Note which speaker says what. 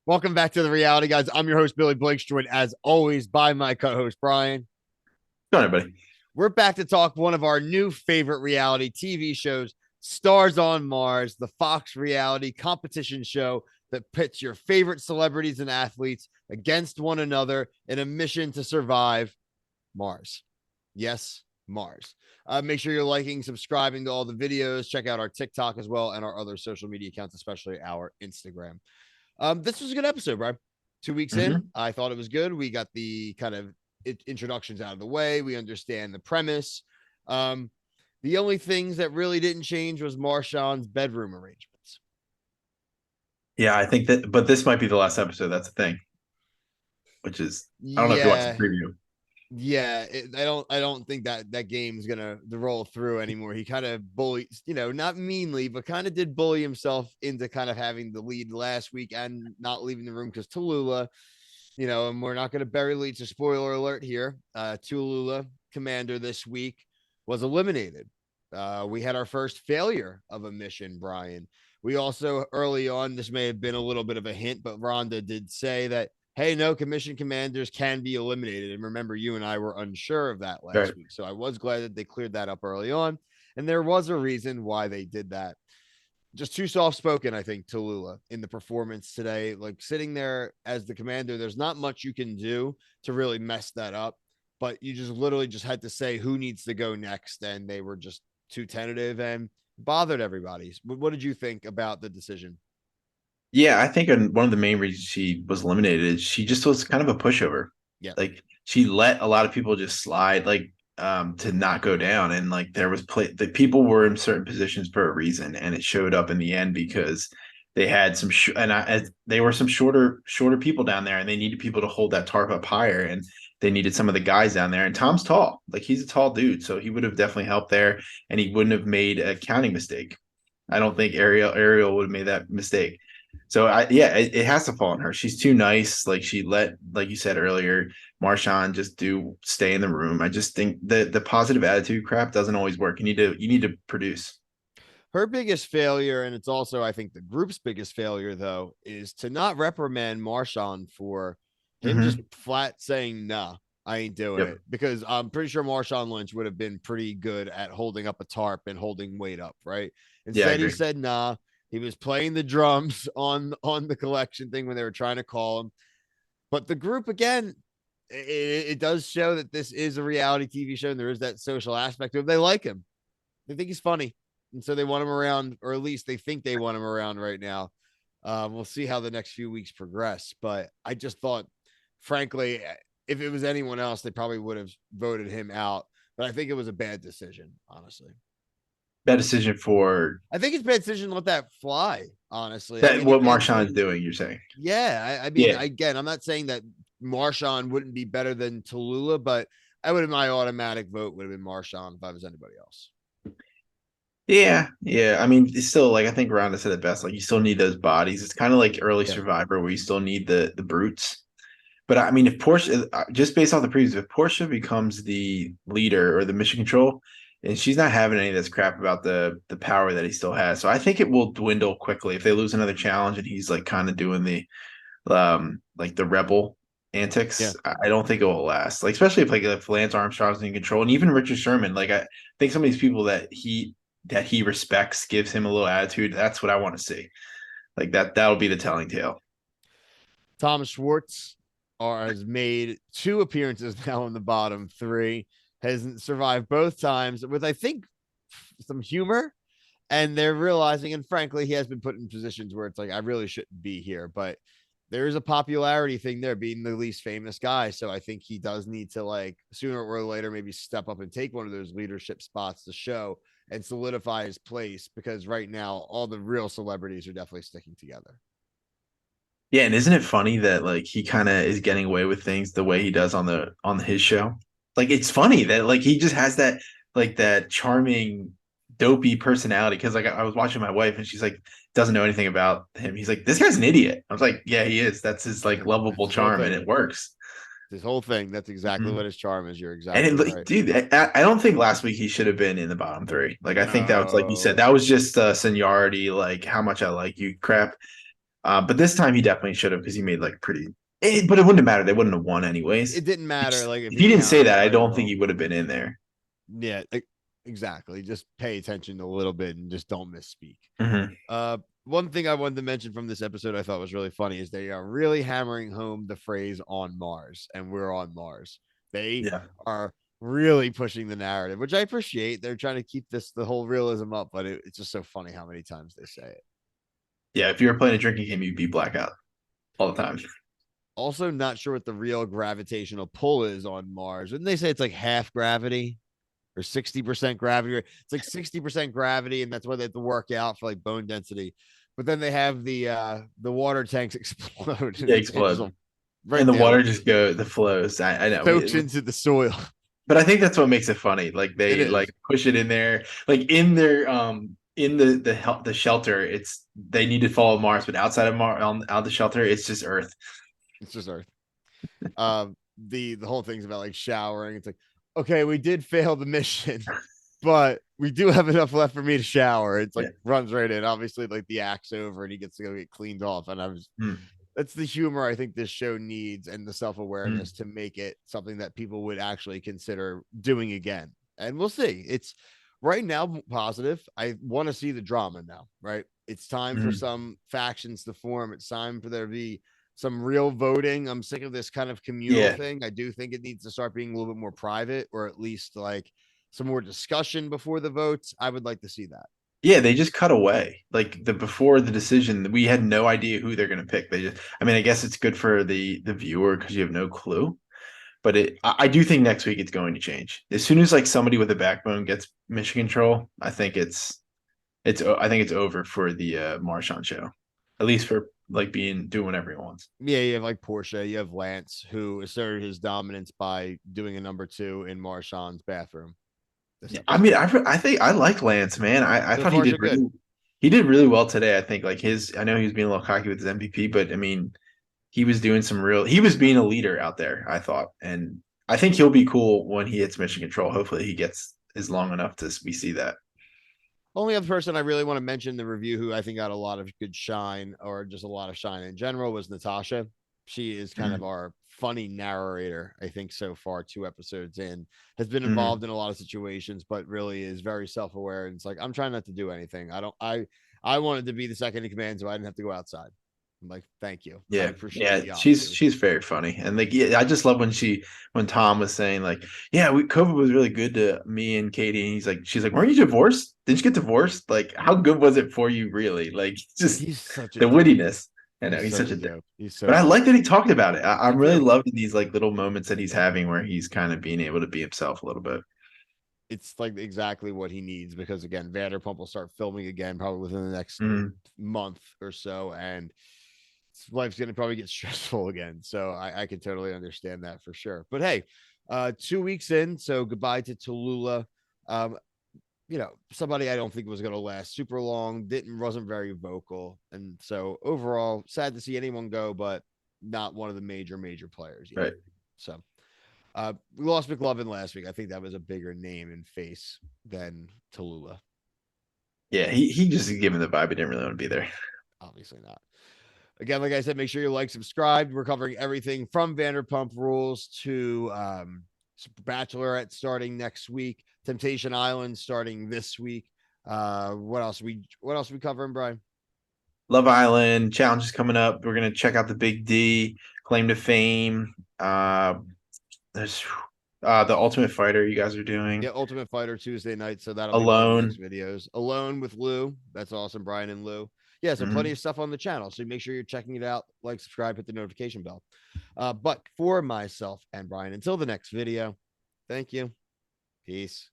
Speaker 1: Welcome back to the reality, guys. I'm your host, Billy Blake, joined as always by my co-host, Brian.
Speaker 2: Go on, everybody.
Speaker 1: We're back to talk one of our new favorite reality TV shows, Stars on Mars, the Fox reality competition show that pits your favorite celebrities and athletes against one another in a mission to survive Mars. Yes, Mars. Make sure you're liking, subscribing to all the videos. Check out our TikTok as well and our other social media accounts, especially our Instagram. This was a good episode, bro. 2 weeks in,
Speaker 2: hmm
Speaker 1: I thought it was good. We got the kind of introductions out of the way. We understand the premise. Um, the only things that really didn't change was Marshawn's bedroom arrangements.
Speaker 2: Yeah, I think that, but this might be the last episode. That's the thing, which is, I don't know if you watched the
Speaker 1: Yeah,
Speaker 2: preview.
Speaker 1: yeah. I don't think that game's gonna roll through anymore. He kind of bullies, not meanly, but kind of did bully himself into kind of having the lead last week and not leaving the room because Tallulah, and we're not going to bury leads. So spoiler alert here. Tallulah, commander this week, was eliminated. We had our first failure of a mission, Brian. We also early on, this may have been a little bit of a hint, but Rhonda did say that, hey, no, commission commanders can be eliminated. And remember, you and I were unsure of that
Speaker 2: Right.
Speaker 1: last week. So I was glad that they cleared that up early on. And there was a reason why they did that. Just too soft spoken, I think, Tallulah in the performance today. Like sitting there as the commander, there's not much you can do to really mess that up. But you just literally just had to say who needs to go next, and they were just too tentative and bothered everybody. What did you think about the decision?
Speaker 2: Yeah, I think one of the main reasons she was eliminated is she just was kind of a pushover.
Speaker 1: Yeah,
Speaker 2: Like she let a lot of people just slide, like to not go down, and like there was the people were in certain positions for a reason, and it showed up in the end because they had some they were some shorter people down there, and they needed people to hold that tarp up higher, and they needed some of the guys down there. And Tom's tall, like he's a tall dude, so he would have definitely helped there, and he wouldn't have made a counting mistake. I don't think Ariel would have made that mistake. So yeah, it has to fall on her. She's too nice. Like she let, like you said earlier, Marshawn just stay in the room. I just think the positive attitude crap doesn't always work. You need to produce.
Speaker 1: her biggest failure, and it's also I think the group's biggest failure though, is to not reprimand Marshawn for him just
Speaker 2: hmm
Speaker 1: flat saying nah. I ain't doing
Speaker 2: Yep.
Speaker 1: it because I'm pretty sure Marshawn Lynch would have been pretty good at holding up a tarp and holding weight up, right?
Speaker 2: Yeah, I
Speaker 1: Instead, he
Speaker 2: agree.
Speaker 1: said nah. He was playing the drums on the collection thing when they were trying to call him. But the group again, it does show that this is a reality TV show and there is that social aspect of it. They like him. They think he's funny, and so they want him around, or at least they think they want him around right now. We'll see how the next few weeks progress, but I just thought, frankly, if it was anyone else, they probably would have voted him out. But I think it was a bad decision, honestly.
Speaker 2: Bad decision for
Speaker 1: I think it's a bad decision to let that fly. Honestly, I
Speaker 2: that.
Speaker 1: mean,
Speaker 2: What Marshawn's doing, you're saying?
Speaker 1: yeah, I mean,
Speaker 2: Yeah,
Speaker 1: again, I'm not saying that Marshawn wouldn't be better than Tallulah, but I would have my automatic vote would have been Marshawn if I was anybody else.
Speaker 2: yeah. I mean, it's still like I think Rhonda said it best. Like you still need those bodies. It's kind of like early
Speaker 1: Yeah.
Speaker 2: Survivor where you still need the brutes. But I mean, if Portia, just based off the previews, if Portia becomes the leader or the mission control, and she's not having any of this crap about the power that he still has, so I think it will dwindle quickly if they lose another challenge and he's like kind of doing the like the rebel
Speaker 1: Yeah.
Speaker 2: antics. I don't think it will last. Like especially if Lance Armstrong's in control and even Richard Sherman. Like I think some of these people that he respects gives him a little attitude. That's what I want to see. Like that'll be the telling tale.
Speaker 1: Thomas Schwartz has made two appearances now in the bottom three, has survived both times with, I think, some humor. And they're realizing, and frankly, he has been put in positions where it's like, I really shouldn't be here. But there is a popularity thing there, being the least famous guy. So I think he does need to, like, sooner or later, maybe step up and take one of those leadership spots to show and solidify his place. Because right now, all the real celebrities are definitely sticking together.
Speaker 2: Yeah, and isn't it funny that like he kind of is getting away with things the way he does on his show? Like it's funny that like he just has that charming dopey personality because like I was watching my wife and she's like doesn't know anything about him. He's like this guy's an idiot. I was like, yeah, he is. That's his like
Speaker 1: That's
Speaker 2: lovable
Speaker 1: his whole
Speaker 2: charm and
Speaker 1: thing.
Speaker 2: it works.
Speaker 1: His whole thing. That's exactly
Speaker 2: Mhm.
Speaker 1: what his charm is. You're
Speaker 2: And
Speaker 1: exactly right.
Speaker 2: dude, I don't think last week he should have been in the bottom three. Like I think that was like you said,
Speaker 1: No.
Speaker 2: that was just seniority, like how much I like you crap. But this time he definitely should have because he made like pretty. But it wouldn't have mattered. They wouldn't have won anyways.
Speaker 1: It didn't matter like if
Speaker 2: If
Speaker 1: he
Speaker 2: he didn't say
Speaker 1: countered
Speaker 2: that, I
Speaker 1: very
Speaker 2: don't think
Speaker 1: well.
Speaker 2: he would have been in there.
Speaker 1: Yeah, exactly. Just pay attention a little bit and just don't misspeak.
Speaker 2: Hmm.
Speaker 1: One thing I wanted to mention from this episode I thought was really funny is they are really hammering home the phrase on Mars and we're on Mars. They
Speaker 2: Yeah,
Speaker 1: are really pushing the narrative, which I appreciate. They're trying to keep the whole realism up, but it's just so funny how many times they say it.
Speaker 2: yeah. If you were playing a drinking game, you'd be blackout all the time.
Speaker 1: Also, not sure what the real gravitational pull is on Mars. And they say it's like half gravity or 60% gravity. It's like 60% gravity, and that's why they have to work out for like bone density. But then they have the water tanks explode and
Speaker 2: They
Speaker 1: it hits
Speaker 2: explode,
Speaker 1: them
Speaker 2: and
Speaker 1: right
Speaker 2: the
Speaker 1: there,
Speaker 2: water just the flows. I know.
Speaker 1: soaks into the soil.
Speaker 2: But I think that's what makes it funny. Like
Speaker 1: It
Speaker 2: they like
Speaker 1: is.
Speaker 2: push it in there, like in their in the shelter. It's they need to follow Mars, but outside of Mars, out the shelter, it's just Earth.
Speaker 1: It's just Earth. The whole thing's about like showering. It's like, okay, we did fail the mission, but we do have enough left for me to shower. It's like
Speaker 2: Yeah.
Speaker 1: runs right in. Obviously, like the act's over and he gets to go get cleaned off. And I was
Speaker 2: Mm,
Speaker 1: that's the humor I think this show needs and the self
Speaker 2: mm.
Speaker 1: awareness to make it something that people would actually consider doing again. And we'll see. It's right now positive. I want to see the drama now, right? It's time for
Speaker 2: Mm.
Speaker 1: some factions to form. It's time for there to be some real voting. I'm sick of this kind of communal
Speaker 2: Yeah.
Speaker 1: thing. I do think it needs to start being a little bit more private or at least like some more discussion before the votes. I would like to see that.
Speaker 2: Yeah, they just cut away. Like the before the decision, we had no idea who they're gonna pick. They just I mean, I guess it's good for the viewer because you have no clue. But I do think next week it's going to change. As soon as like somebody with a backbone gets mission control, I think I think it's over for the Marshawn show. At least for like being doing whatever he wants.
Speaker 1: Yeah, you have like Portia, you have Lance, who asserted his dominance by doing a number two in Marshawn's bathroom this
Speaker 2: Yeah, I
Speaker 1: episode.
Speaker 2: mean, I think I like Lance, man. I
Speaker 1: So
Speaker 2: thought
Speaker 1: far, so good.
Speaker 2: he did really well today. I think like his I know he was being a little cocky with his MVP, but I mean he was doing some real he was being a leader out there, I thought. And I think he'll be cool when he hits mission control. Hopefully he gets is long enough to we see that.
Speaker 1: Only other person I really want to mention in the review who I think got a lot of good shine or just a lot of shine in general was Natasha. She is kind of
Speaker 2: Mm-hmm.
Speaker 1: our funny narrator, I think, so far, 2 episodes in, has been
Speaker 2: Mm-hmm.
Speaker 1: involved in a lot of situations, but really is very self-aware. And it's like, I'm trying not to do anything. I wanted to be the second in command, so I didn't have to go outside. I'm like, thank you. I
Speaker 2: Yeah,
Speaker 1: appreciate
Speaker 2: yeah,
Speaker 1: the honesty.
Speaker 2: she's very funny, and like yeah, I just love when Tom was saying like, yeah, COVID was really good to me and Katie, and she's like, weren't you divorced? Didn't you get divorced? Like, how good was it for you, really? Like, just
Speaker 1: He's such a
Speaker 2: the
Speaker 1: dope.
Speaker 2: wittiness. I know
Speaker 1: He's
Speaker 2: he's
Speaker 1: such
Speaker 2: such
Speaker 1: a
Speaker 2: a dick,
Speaker 1: dope. He's
Speaker 2: but
Speaker 1: so
Speaker 2: I
Speaker 1: dope.
Speaker 2: like that he talked about it.
Speaker 1: Me
Speaker 2: I'm really
Speaker 1: too.
Speaker 2: loving these like little moments that he's having where he's kind of being able to be himself a little bit.
Speaker 1: It's like exactly what he needs because again, Vanderpump will start filming again probably within the next
Speaker 2: Mm,
Speaker 1: month or so, and life's gonna probably get stressful again. So I can totally understand that for sure. But hey, 2 weeks in, so goodbye to Tallulah. Um, somebody I don't think was gonna last super long, wasn't very vocal, and so overall, sad to see anyone go, but not one of the major players yet.
Speaker 2: right.
Speaker 1: So we lost McLovin last week. I think that was a bigger name and face than Tallulah.
Speaker 2: Yeah, he just giving the vibe he didn't really want to be there.
Speaker 1: Obviously not. Again, like I said, make sure you like, subscribe. We're covering everything from Vanderpump Rules to Bachelorette starting next week, Temptation Island starting this week. What else we covering, Brian?
Speaker 2: Love Island challenge is coming up. We're gonna check out the Big D claim to fame. There's the Ultimate Fighter you guys are
Speaker 1: Yeah,
Speaker 2: doing
Speaker 1: Ultimate Fighter Tuesday night. So that'll be one of the next
Speaker 2: alone.
Speaker 1: videos. Alone with Lou. That's awesome. Brian and Lou. Yeah, so plenty
Speaker 2: Mhm.
Speaker 1: of stuff on the channel. So make sure you're checking it out. Like, subscribe, hit the notification bell. But for myself and Brian, until the next video, thank you. Peace.